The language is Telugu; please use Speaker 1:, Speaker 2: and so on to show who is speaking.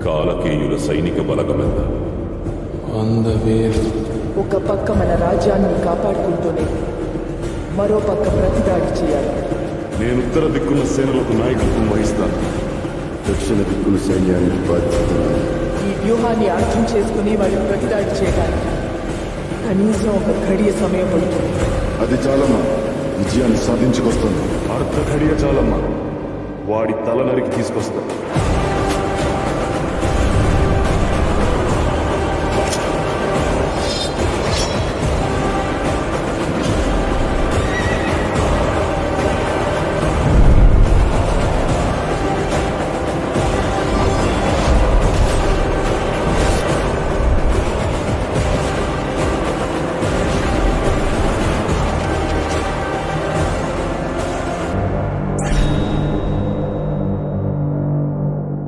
Speaker 1: కాలకేయుల సైనిక బలగమెంత?
Speaker 2: 100,000.
Speaker 3: ఒక పక్క మన రాజ్యాన్ని కాపాడుకుంటూనే మరో పక్క ప్రతిదాడి చేయాలి.
Speaker 1: నేను ఉత్తర దిక్కున్న సేనలకు నాయకత్వం వహిస్తాను.
Speaker 4: దక్షిణ దిక్కుల సైన్యానికి బాధ్యత నాది.
Speaker 3: ఈ వ్యూహాన్ని అర్థం చేసుకుని వారి ప్రతిదాడి చేయడానికి కనీసం ఒక గడియ సమయం పడుతుంది.
Speaker 4: అది చాలమ్మా, విజయాన్ని సాధించుకొస్తుంది.
Speaker 1: అర్ధ ఘడియ చాలమ్మా, వాడి తల నరికి తీసుకొస్తా.